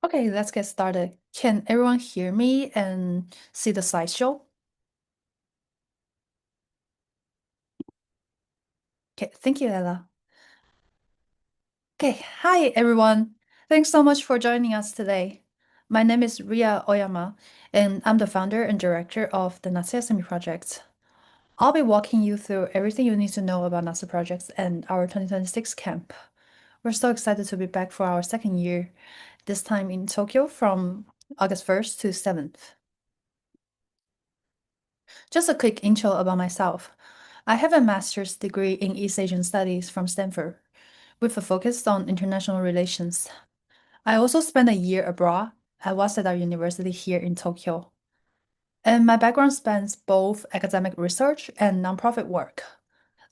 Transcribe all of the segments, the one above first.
Okay, let's get started. Can everyone hear me and see the slideshow? Okay, thank you, Ella. Okay, hi everyone. Thanks so much for joining us today. My name is Ria Oyama, and I'm the founder and director of the Natsuyasumi Project. I'll be walking you through everything you need to know about Natsu Projects and our 2026 camp. We're so excited to be back for our second year, this time in Tokyo from August 1st to 7th. Just a quick intro about myself. I have a master's degree in East Asian Studies from Stanford, with a focus on international relations. I also spent a year abroad at Waseda University here in Tokyo. And my background spans both academic research and nonprofit work.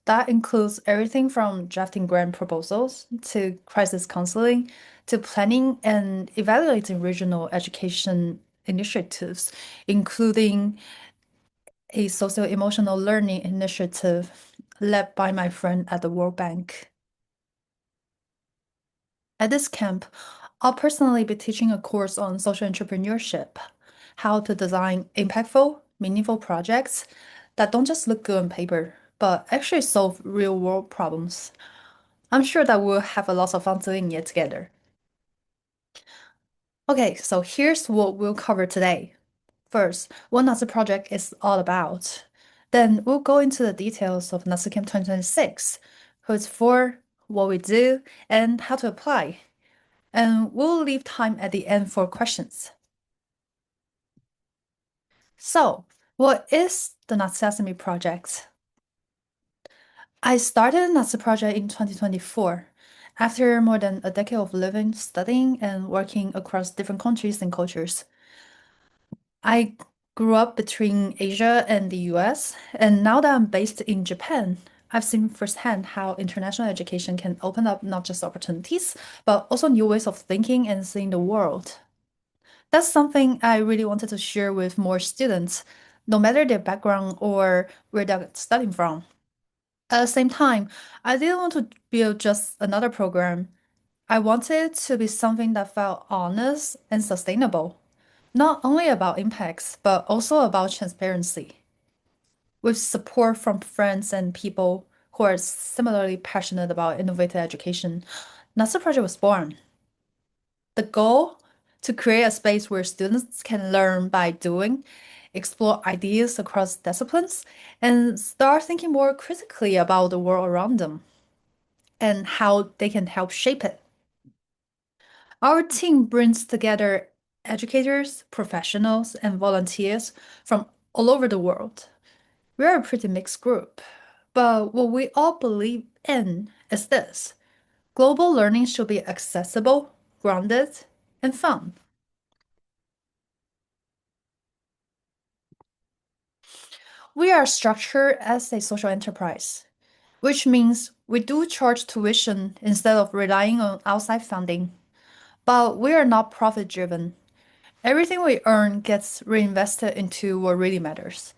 That includes everything from drafting grant proposals to crisis counseling to planning and evaluating regional education initiatives, including a socio-emotional learning initiative led by my friend at the World Bank. At this camp, I'll personally be teaching a course on social entrepreneurship, how to design impactful, meaningful projects that don't just look good on paper, but actually solve real-world problems. I'm sure that we'll have a lot of fun doing it together. Okay, so here's what we'll cover today. First, what Natsu Project is all about. Then we'll go into the details of Natsu Camp 2026, who it's for, what we do, and how to apply. And we'll leave time at the end for questions. So, what is the Natsuyasumi Project? I started Natsu Project in 2024, after more than a decade of living, studying, and working across different countries and cultures. I grew up between Asia and the US, and now that I'm based in Japan, I've seen firsthand how international education can open up not just opportunities, but also new ways of thinking and seeing the world. That's something I really wanted to share with more students, no matter their background or where they're studying from. At the same time, I didn't want to build just another program. I wanted it to be something that felt honest and sustainable, not only about impacts, but also about transparency. With support from friends and people who are similarly passionate about innovative education, Natsu Project was born. The goal to create a space where students can learn by doing, explore ideas across disciplines, and start thinking more critically about the world around them and how they can help shape it. Our team brings together educators, professionals, and volunteers from all over the world. We're a pretty mixed group, but what we all believe in is this: global learning should be accessible, grounded, and fun. We are structured as a social enterprise, which means we do charge tuition instead of relying on outside funding. But we are not profit driven. Everything we earn gets reinvested into what really matters.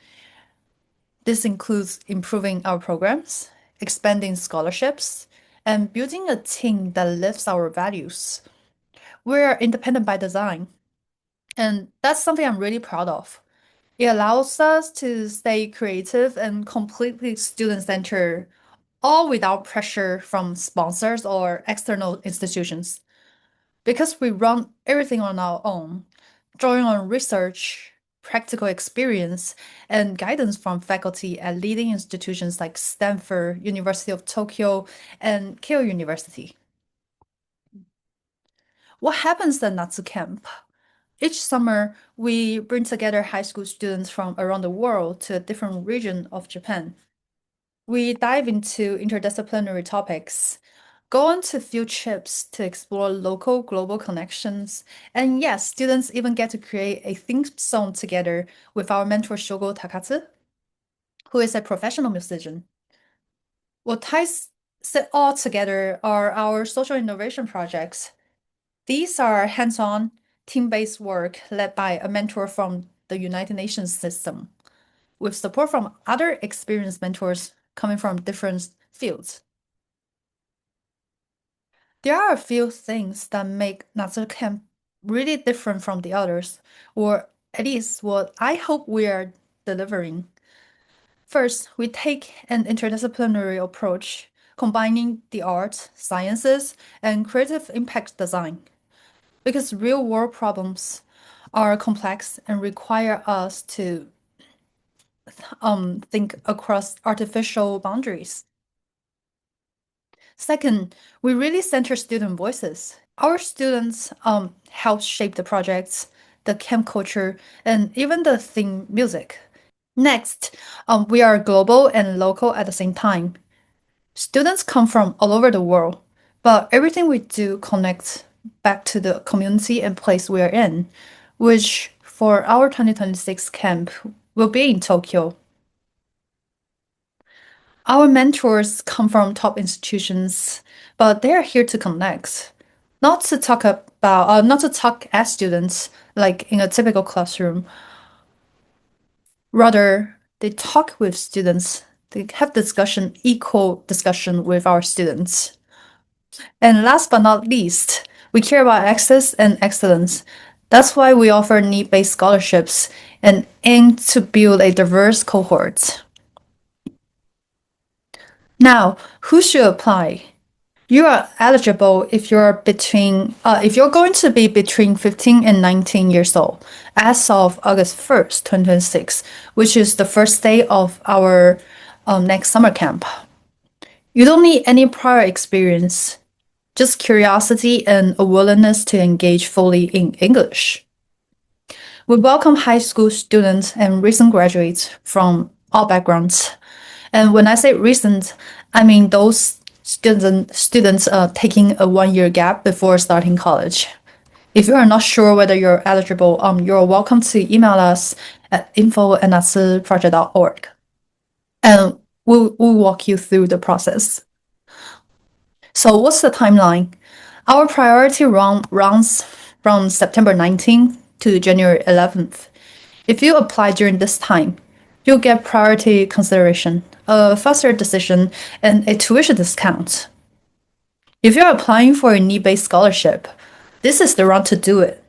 This includes improving our programs, expanding scholarships, and building a team that lives our values. We're independent by design, and that's something I'm really proud of. It allows us to stay creative and completely student-centered, all without pressure from sponsors or external institutions. Because we run everything on our own, drawing on research, practical experience, and guidance from faculty at leading institutions like Stanford, University of Tokyo, and Keio University. What happens at Natsu Camp? Each summer, we bring together high school students from around the world to a different region of Japan. We dive into interdisciplinary topics, go on to field trips to explore local global connections, and yes, students even get to create a theme song together with our mentor Shogo Takatsu, who is a professional musician. What ties it all together are our social innovation projects. These are hands-on, team-based work led by a mentor from the United Nations system, with support from other experienced mentors coming from different fields. There are a few things that make Natsu Camp really different from the others, or at least what I hope we are delivering. First, we take an interdisciplinary approach, combining the arts, sciences, and creative impact design. Because real world problems are complex and require us to think across artificial boundaries. Second, we really center student voices. Our students help shape the projects, the camp culture, and even the theme music. Next, we are global and local at the same time. Students come from all over the world, but everything we do connects back to the community and place we are in, which for our 2026 camp will be in Tokyo. Our mentors come from top institutions, but they are here to connect, not to talk as students like in a typical classroom. Rather, they talk with students. They have equal discussion with our students. And last but not least, we care about access and excellence. That's why we offer need-based scholarships and aim to build a diverse cohort. Now, who should apply? You are eligible if you're going to be between 15 and 19 years old as of August 1st, 2026, which is the first day of our next summer camp. You don't need any prior experience, just curiosity and a willingness to engage fully in English. We welcome high school students and recent graduates from all backgrounds. And when I say recent, I mean those students taking a 1 year gap before starting college. If you are not sure whether you're eligible, you're welcome to email us at info@natsuproject.org, and we'll walk you through the process. So what's the timeline? Our priority runs from September 19th to January 11th. If you apply during this time, you'll get priority consideration, a faster decision, and a tuition discount. If you're applying for a need-based scholarship, this is the round to do it.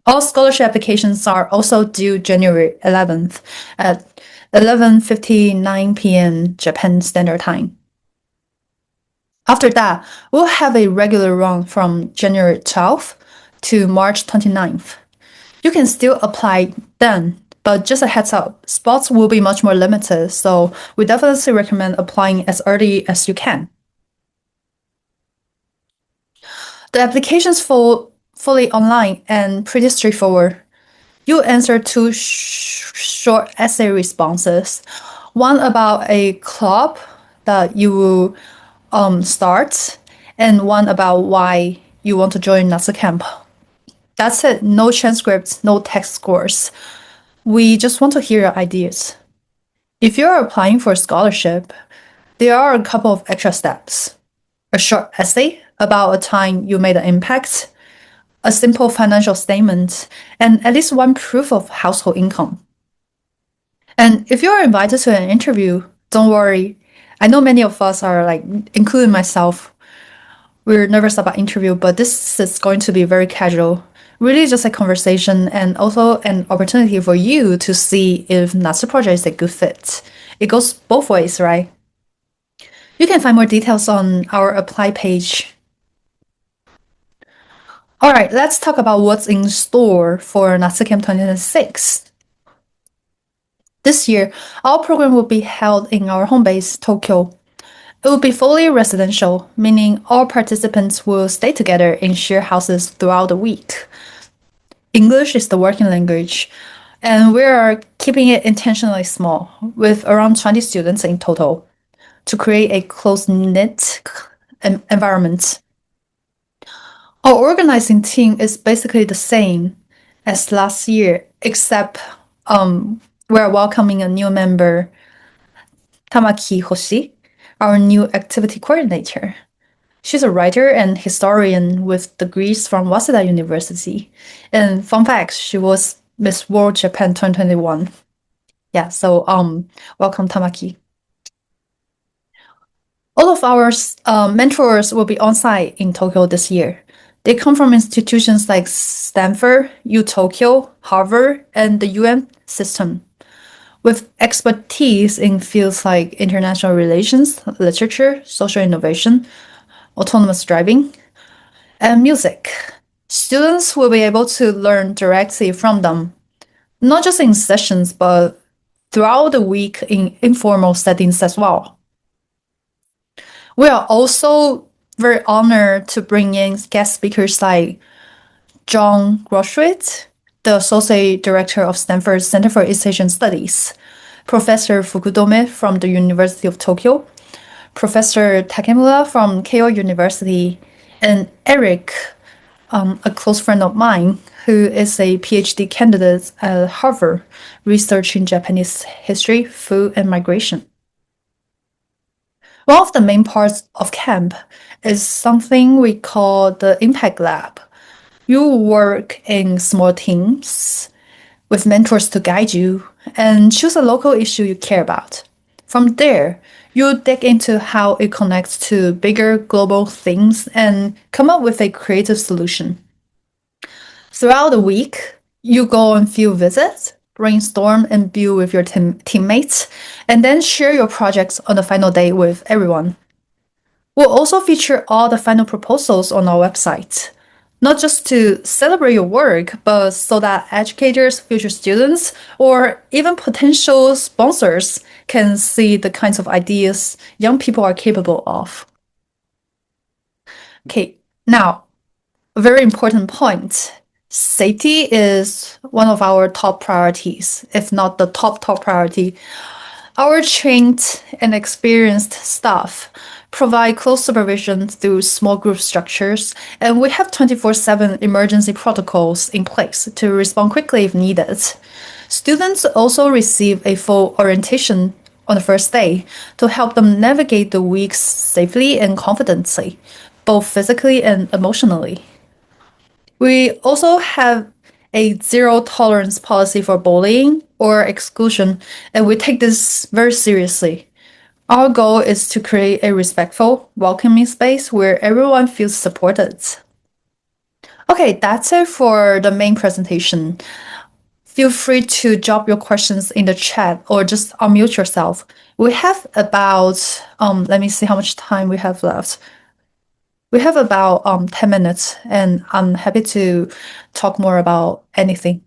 All scholarship applications are also due January 11th at 11:59 p.m. Japan Standard Time. After that, we'll have a regular run from January 12th to March 29th. You can still apply then, but just a heads up, spots will be much more limited, so we definitely recommend applying as early as you can. The application's fully online and pretty straightforward. You answer two short essay responses, one about a club that you will start, and one about why you want to join Natsu Camp. That's it. No transcripts, no text scores. We just want to hear your ideas. If you're applying for a scholarship, there are a couple of extra steps. A short essay about a time you made an impact, a simple financial statement, and at least one proof of household income. And if you're invited to an interview, don't worry. I know many of us are like, including myself, we're nervous about interview, but this is going to be very casual. Really just a conversation and also an opportunity for you to see if Natsu Project is a good fit. It goes both ways, right? You can find more details on our apply page. All right, let's talk about what's in store for Natsu Camp 2026. This year, our program will be held in our home base, Tokyo. It will be fully residential, meaning all participants will stay together in share houses throughout the week. English is the working language, and we are keeping it intentionally small, with around 20 students in total, to create a close-knit environment. Our organizing team is basically the same as last year, except we're welcoming a new member, Tamaki Hoshi, our new activity coordinator. She's a writer and historian with degrees from Waseda University. And fun fact, she was Miss World Japan 2021. Yeah, so welcome Tamaki. All of our mentors will be on site in Tokyo this year. They come from institutions like Stanford, U Tokyo, Harvard, and the UN system, with expertise in fields like international relations, literature, social innovation, autonomous driving, and music. Students will be able to learn directly from them, not just in sessions, but throughout the week in informal settings as well. We are also very honored to bring in guest speakers like John Groschwitz, the Associate Director of Stanford's Center for East Asian Studies, Professor Fukudome from the University of Tokyo, Professor Takemura from Keio University, and Eric, a close friend of mine, who is a PhD candidate at Harvard, researching Japanese history, food, and migration. One of the main parts of camp is something we call the Impact Lab. You work in small teams with mentors to guide you and choose a local issue you care about. From there, you dig into how it connects to bigger global things and come up with a creative solution. Throughout the week, you go on field visits, brainstorm and build with your teammates, and then share your projects on the final day with everyone. We'll also feature all the final proposals on our website, not just to celebrate your work, but so that educators, future students, or even potential sponsors can see the kinds of ideas young people are capable of. Okay, now, a very important point. Safety is one of our top priorities, if not the top priority. Our trained and experienced staff provide close supervision through small group structures, and we have 24/7 emergency protocols in place to respond quickly if needed. Students also receive a full orientation on the first day to help them navigate the weeks safely and confidently, both physically and emotionally. We also have a zero tolerance policy for bullying or exclusion, and we take this very seriously. Our goal is to create a respectful, welcoming space where everyone feels supported. Okay, that's it for the main presentation. Feel free to drop your questions in the chat or just unmute yourself. We have about, let me see how much time we have left. We have about 10 minutes, and I'm happy to talk more about anything.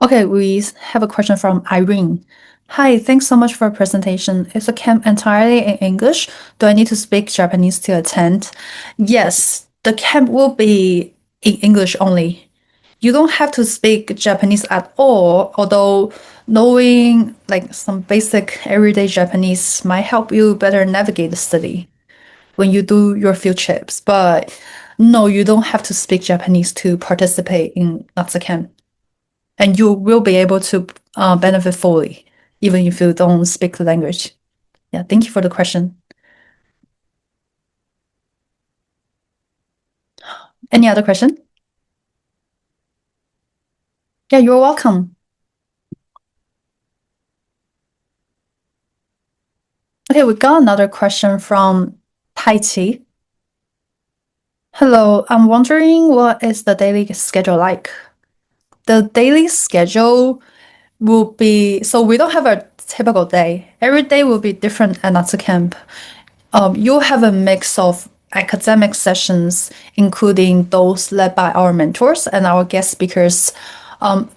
Okay, we have a question from Irene. Hi, thanks so much for a presentation. Is the camp entirely in English? Do I need to speak Japanese to attend? Yes, the camp will be in English only. You don't have to speak Japanese at all, although knowing like some basic everyday Japanese might help you better navigate the study when you do your field trips. But no, you don't have to speak Japanese to participate in Natsu Camp, and you will be able to benefit fully, even if you don't speak the language. Yeah, thank you for the question. Any other question? Yeah, you're welcome. Okay, we got another question from Tai Chi. Hello, I'm wondering what is the daily schedule like? The daily schedule will be, so we don't have a typical day. Every day will be different at Natsu Camp. You'll have a mix of academic sessions, including those led by our mentors and our guest speakers.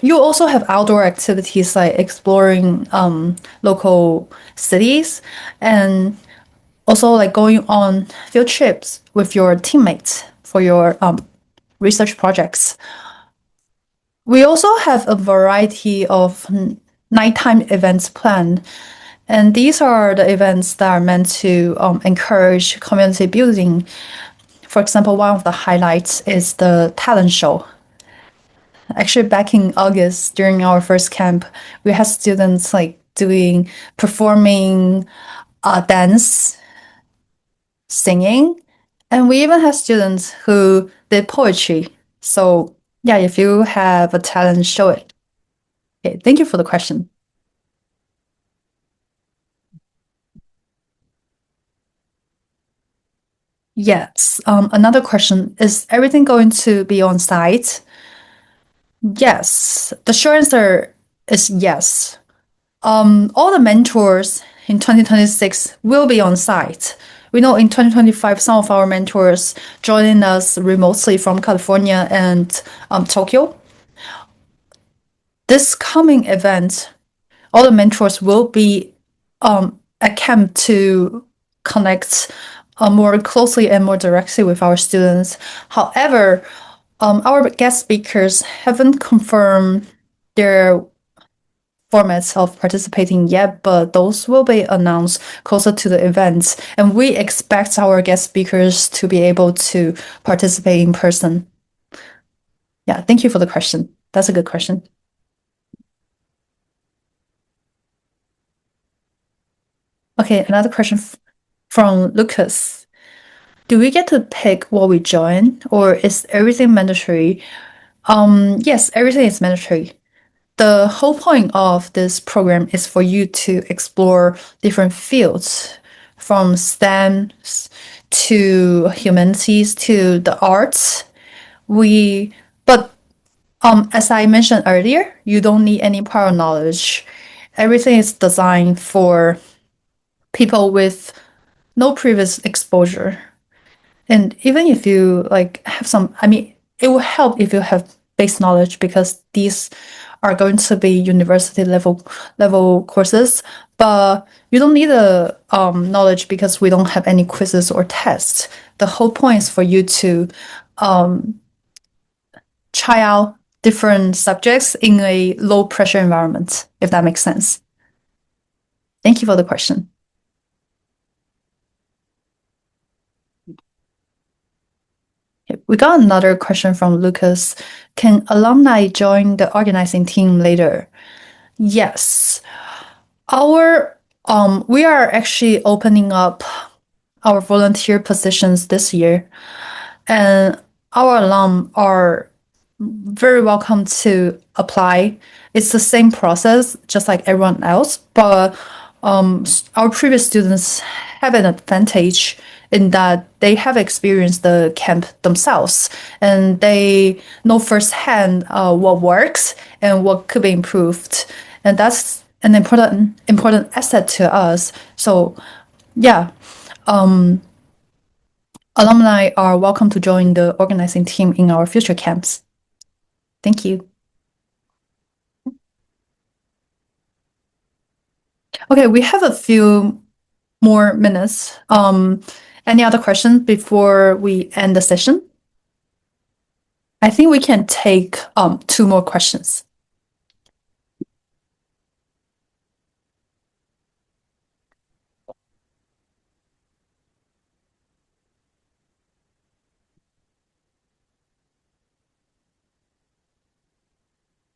You also have outdoor activities like exploring local cities and also like going on field trips with your teammates for your research projects. We also have a variety of nighttime events planned, and these are the events that are meant to encourage community building. For example, one of the highlights is the talent show. Actually, back in August during our first camp, we had students like performing dance, singing, and we even had students who did poetry. So yeah, if you have a talent, show it. Okay, thank you for the question. Yes. Another question, is everything going to be on site? Yes. The short answer is yes. All the mentors in 2026 will be on site. We know in 2025, some of our mentors joining us remotely from California and Tokyo. This coming event, all the mentors will be at camp to connect more closely and more directly with our students. However, our guest speakers haven't confirmed their formats of participating yet, but those will be announced closer to the events. And we expect our guest speakers to be able to participate in person. Yeah, thank you for the question. That's a good question. Okay, another question from Lucas. Do we get to pick what we join, or is everything mandatory? Yes, everything is mandatory. The whole point of this program is for you to explore different fields, from STEM to humanities to the arts. We, but as I mentioned earlier, you don't need any prior knowledge. Everything is designed for people with no previous exposure. And even if you like have some, I mean, it will help if you have base knowledge because these are going to be university level courses. But you don't need the knowledge because we don't have any quizzes or tests. The whole point is for you to try out different subjects in a low pressure environment, if that makes sense. Thank you for the question. We got another question from Lucas. Can alumni join the organizing team later? Yes. Our we are actually opening up our volunteer positions this year, and our alum are very welcome to apply. It's the same process, just like everyone else, but our previous students have an advantage in that they have experienced the camp themselves and they know firsthand what works and what could be improved, and that's an important asset to us. So, yeah, alumni are welcome to join the organizing team in our future camps. Thank you. Okay, we have a few more minutes. Any other questions before we end the session? I think we can take two more questions.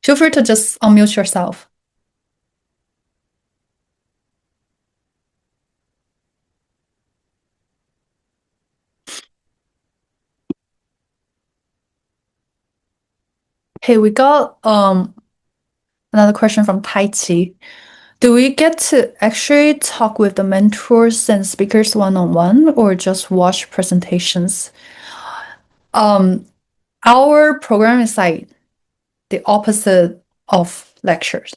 Feel free to just unmute yourself. Hey, we got another question from Taichi. Do we get to actually talk with the mentors and speakers one-on-one or just watch presentations? Um, our program is like the opposite of lectures.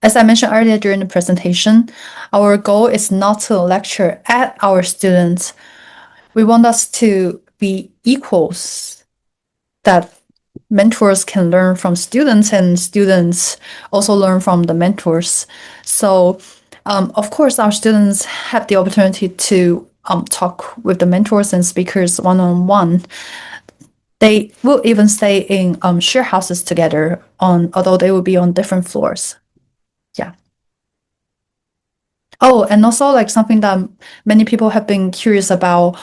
As I mentioned earlier during the presentation, our goal is not to lecture at our students. We want us to be equals, that mentors can learn from students and students also learn from the mentors. So, of course, our students have the opportunity to talk with the mentors and speakers one-on-one. They will even stay in share houses together, although they will be on different floors. Yeah. Oh, and also like something that many people have been curious about,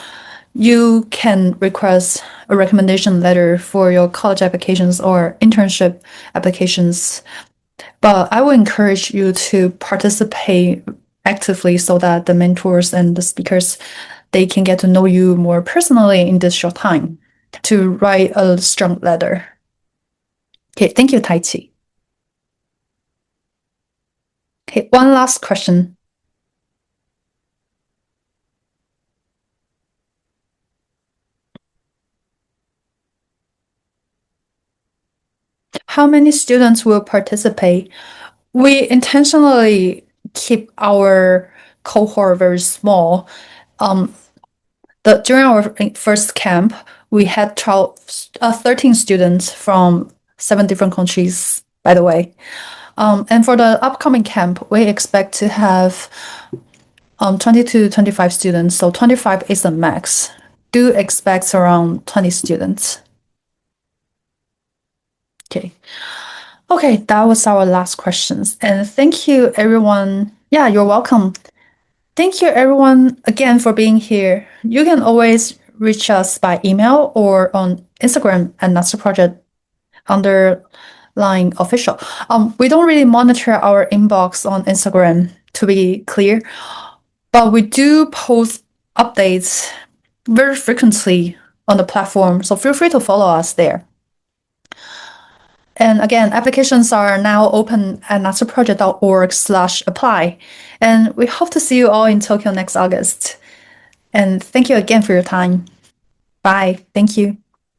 you can request a recommendation letter for your college applications or internship applications. But I would encourage you to participate actively so that the mentors and the speakers, they can get to know you more personally in this short time to write a strong letter. Okay, thank you, Tai Chi. Okay, one last question. How many students will participate? We intentionally keep our cohort very small. Um, during our first camp, we had 13 students from 7 different countries, by the way. And for the upcoming camp, we expect to have 20 to 25 students. So 25 is the max. Do expect around 20 students. Okay. Okay, that was our last questions. And thank you, everyone. Yeah, you're welcome. Thank you, everyone, again for being here. You can always reach us by email or on Instagram at Natsu Project underline official. We don't really monitor our inbox on Instagram, to be clear, but we do post updates very frequently on the platform. So feel free to follow us there. And again, applications are now open at natsuproject.org/apply. And we hope to see you all in Tokyo next August. And thank you again for your time. Bye. Thank you.